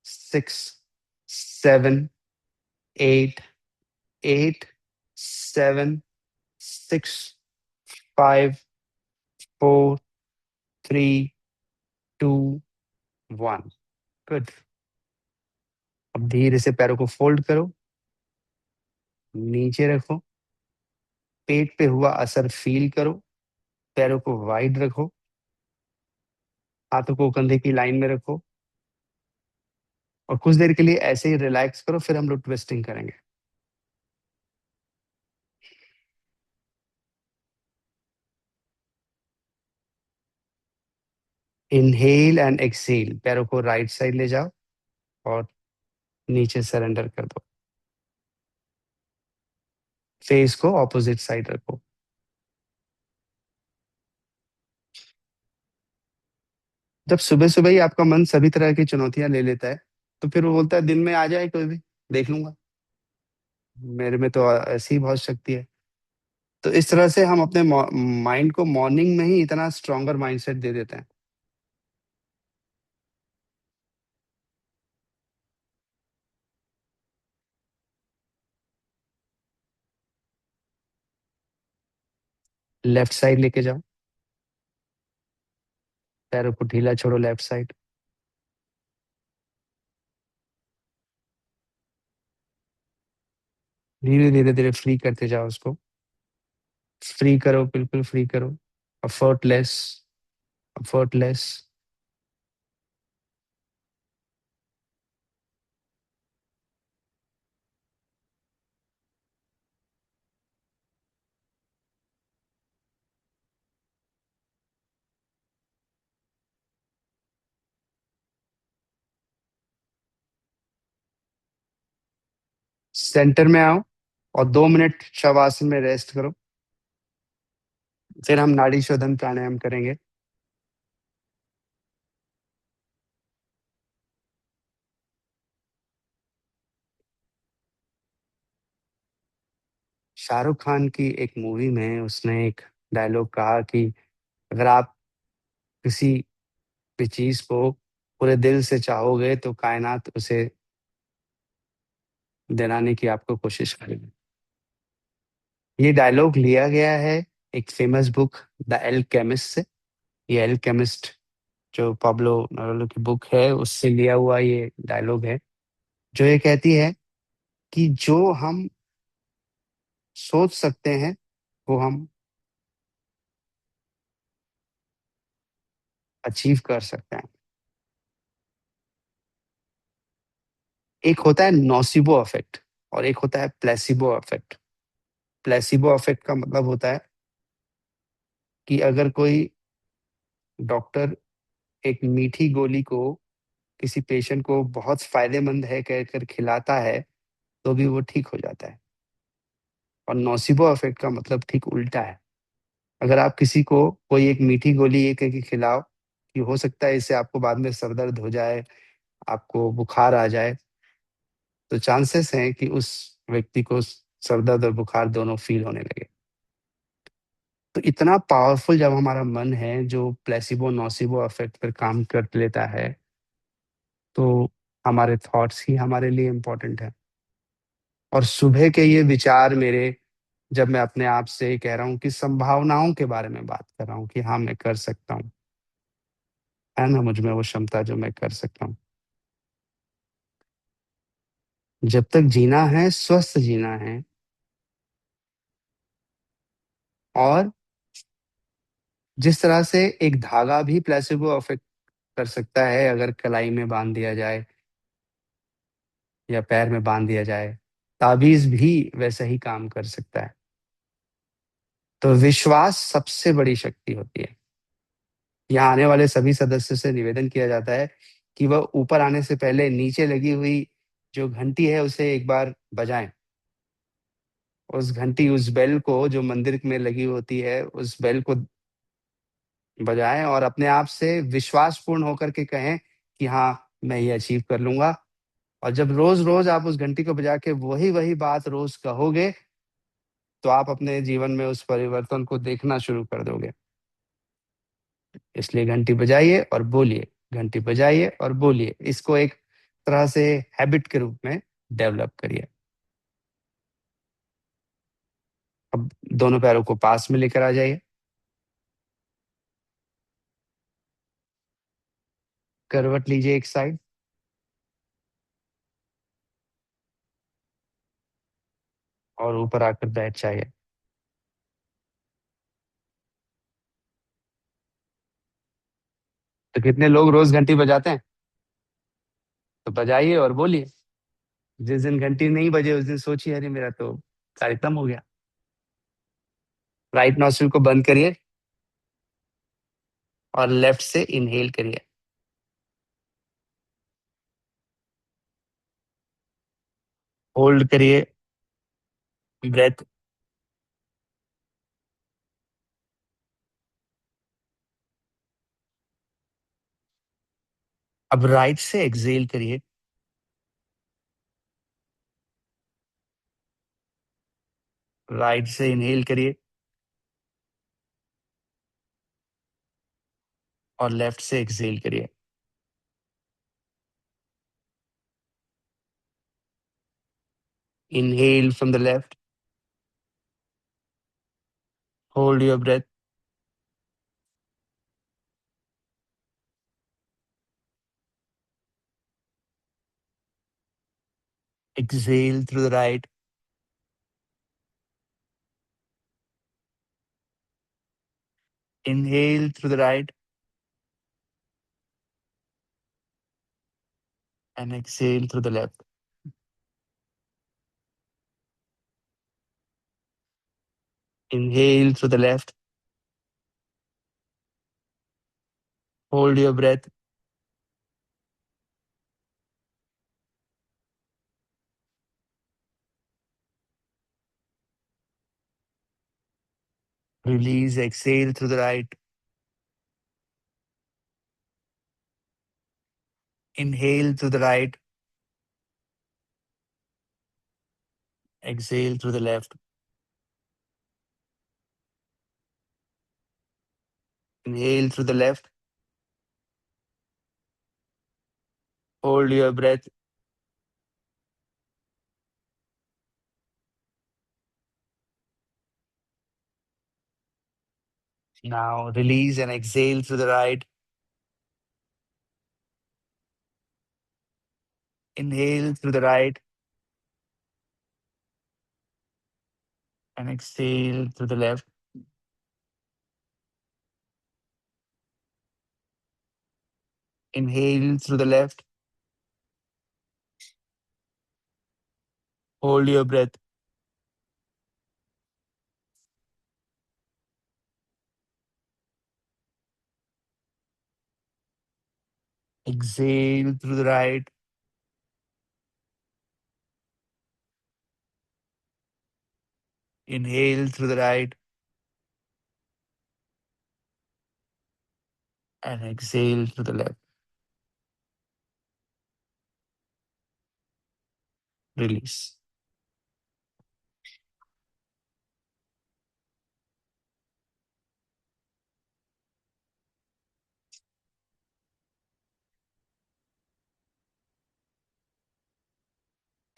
6, 7, 8, 8, 7, 6, 5, 4, 3, 2, 1। गुड। अब धीरे से पैरों को फोल्ड करो, नीचे रखो, पेट पे हुआ असर फील करो, पैरों को वाइड रखो, हाथों को कंधे की लाइन में रखो और कुछ देर के लिए ऐसे ही रिलैक्स करो, फिर हम लोग ट्विस्टिंग करेंगे। इनहेल एंड एक्सहेल, पैरों को राइट साइड ले जाओ और नीचे सरेंडर कर दो। फेस को ऑपोजिट साइड रखो। जब सुबह सुबह ही आपका मन सभी तरह की चुनौतियां ले लेता है, तो फिर वो बोलता है दिन में आ जाए कोई भी, देख लूंगा, मेरे में तो ऐसी ही बहुत शक्ति है। तो इस तरह से हम अपने माइंड को मॉर्निंग में ही इतना स्ट्रॉन्गर माइंडसेट दे देते हैं। लेफ्ट साइड लेके जाओ, पैरों को ढीला छोड़ो लेफ्ट साइड। धीरे धीरे धीरे फ्री करते जाओ उसको। फ्री करो, बिल्कुल फ्री करो। अफर्टलेस, अफर्टलेस। सेंटर में आओ और 2 मिनट शवासन में रेस्ट करो। फिर हम नाड़ी शोधन प्राणायाम करेंगे। शाहरुख खान की एक मूवी में उसने एक डायलॉग कहा कि अगर आप किसी भी चीज को पूरे दिल से चाहोगे तो कायनात उसे दिलाने की आपको कोशिश करेगी। ये डायलॉग लिया गया है एक फेमस बुक द एल्केमिस्ट से। ये एल्केमिस्ट जो पाब्लो नोरेलो की बुक है उससे लिया हुआ ये डायलॉग है, जो ये कहती है कि जो हम सोच सकते हैं वो हम अचीव कर सकते हैं। एक होता है नोसिबो इफेक्ट और एक होता है प्लेसिबो इफेक्ट। प्लेसिबो इफेक्ट का मतलब होता है कि अगर कोई डॉक्टर एक मीठी गोली को किसी पेशेंट को बहुत फायदेमंद है कहकर खिलाता है तो भी वो ठीक हो जाता है। और नोसिबो इफेक्ट का मतलब ठीक उल्टा है। अगर आप किसी को कोई एक मीठी गोली ये कह के खिलाओ कि हो सकता है इससे आपको बाद में सर दर्द हो जाए, आपको बुखार आ जाए, तो चांसेस हैं कि उस व्यक्ति को सर दर्द और बुखार दोनों फील होने लगे। तो इतना पावरफुल जब हमारा मन है जो प्लेसिबो नोसिबो इफेक्ट पर काम कर लेता है, तो हमारे थॉट्स ही हमारे लिए इम्पोर्टेंट है। और सुबह के ये विचार मेरे, जब मैं अपने आप से कह रहा हूँ कि संभावनाओं के बारे में बात कर रहा हूँ कि हाँ मैं कर सकता हूँ, है ना मुझ में वो क्षमता जो मैं कर सकता हूँ। जब तक जीना है स्वस्थ जीना है। और जिस तरह से एक धागा भी प्लेसिबो अफेक्ट कर सकता है अगर कलाई में बांध दिया जाए या पैर में बांध दिया जाए, ताबीज भी वैसा ही काम कर सकता है। तो विश्वास सबसे बड़ी शक्ति होती है। यहाँ आने वाले सभी सदस्यों से निवेदन किया जाता है कि वह ऊपर आने से पहले नीचे लगी हुई जो घंटी है उसे एक बार बजाएं। उस घंटी, उस बेल को जो मंदिर में लगी होती है, उस बेल को बजाएं और अपने आप से विश्वासपूर्ण होकर के कहें कि हाँ, मैं ये अचीव कर लूंगा। और जब रोज रोज आप उस घंटी को बजा के वही वही बात रोज कहोगे, तो आप अपने जीवन में उस परिवर्तन को देखना शुरू कर दोगे। इसलिए घंटी बजाइए और बोलिए, घंटी बजाइए और बोलिए। इसको एक तरह से हैबिट के रूप में डेवलप करिए। अब दोनों पैरों को पास में लेकर आ जाइए। करवट लीजिए एक साइड और ऊपर आकर बैठ जाइए। तो कितने लोग रोज घंटी बजाते हैं? तो बजाइए और बोलिए। जिस दिन घंटी नहीं बजे उस दिन सोचिए, अरे मेरा तो कार्यक्रम हो गया। राइट नॉस्ट्रिल को बंद करिए और लेफ्ट से इनहेल करिए। होल्ड करिए ब्रेथ। अब राइट से एक्सेल करिए। राइट से इनहेल करिए और लेफ्ट से एक्सेल करिए। Inhale from the left, hold your breath, exhale through the right, inhale through the right, and exhale through the left. Inhale through the left, hold your breath, release, exhale through the right, inhale through the right, exhale through the left, inhale through the left, hold your breath, now release and exhale through the right, inhale through the right, and exhale through the left, inhale through the left, hold your breath, exhale through the right, inhale through the right, and exhale through the left. Release.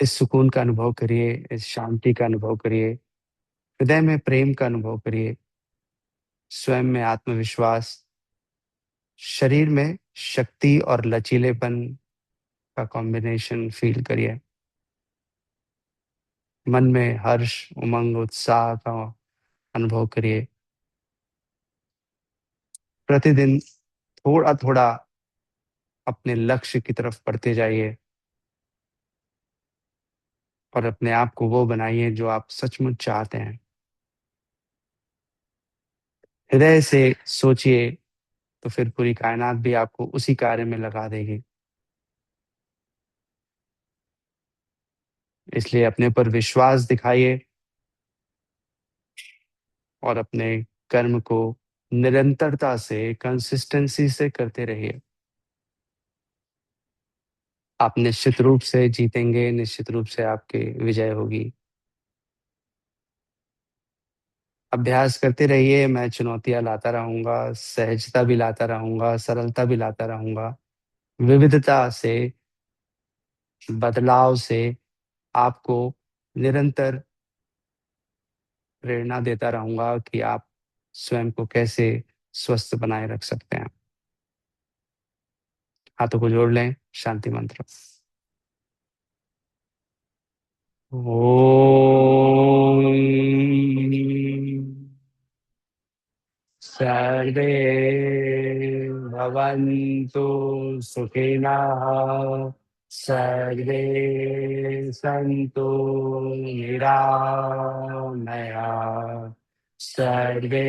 इस सुकून का अनुभव करिए, इस शांति का अनुभव करिए, हृदय में प्रेम का अनुभव करिए, स्वयं में आत्मविश्वास, शरीर में शक्ति और लचीलेपन का कॉम्बिनेशन फील करिए। मन में हर्ष, उमंग, उत्साह का अनुभव करिए। प्रतिदिन थोड़ा थोड़ा अपने लक्ष्य की तरफ बढ़ते जाइए और अपने आप को वो बनाइए जो आप सचमुच चाहते हैं। हृदय से सोचिए, तो फिर पूरी कायनात भी आपको उसी कार्य में लगा देगी। इसलिए अपने पर विश्वास दिखाइए और अपने कर्म को निरंतरता से, कंसिस्टेंसी से करते रहिए। आप निश्चित रूप से जीतेंगे, निश्चित रूप से आपकी विजय होगी। अभ्यास करते रहिए, मैं चुनौतियां लाता रहूंगा, सहजता भी लाता रहूंगा, सरलता भी लाता रहूंगा। विविधता से, बदलाव से आपको निरंतर प्रेरणा देता रहूंगा कि आप स्वयं को कैसे स्वस्थ बनाए रख सकते हैं। हाथों को जोड़ लें, शांति मंत्र। ओम। सर्वे भवन्तु सुखिनः, सर्वे सन्तु निरामया, सर्वे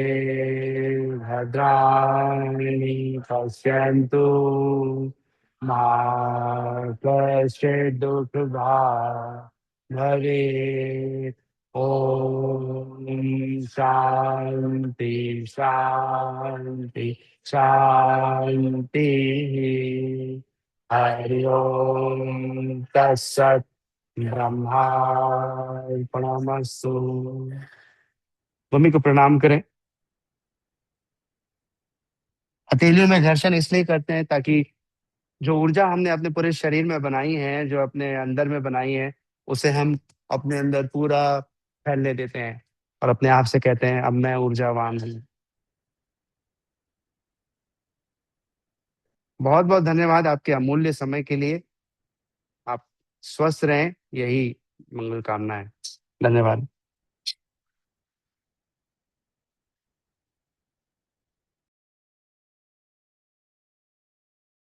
भद्राणि पश्यन्तु, मा कश्चित् दुःखभाग् भवेत्। ओम शांति शांति शांति। हरि ओम तत्सत। ब्रह्मार्पणमस्तु। भूमि को प्रणाम करें। हथेलियों में घर्षण इसलिए करते हैं ताकि जो ऊर्जा हमने अपने पूरे शरीर में बनाई है, जो अपने अंदर में बनाई है, उसे हम अपने अंदर पूरा फैलने देते हैं और अपने आप से कहते हैं अब मैं ऊर्जावान हूँ। बहुत बहुत धन्यवाद आपके अमूल्य समय के लिए। आप स्वस्थ रहें, यही मंगल कामना है। धन्यवाद।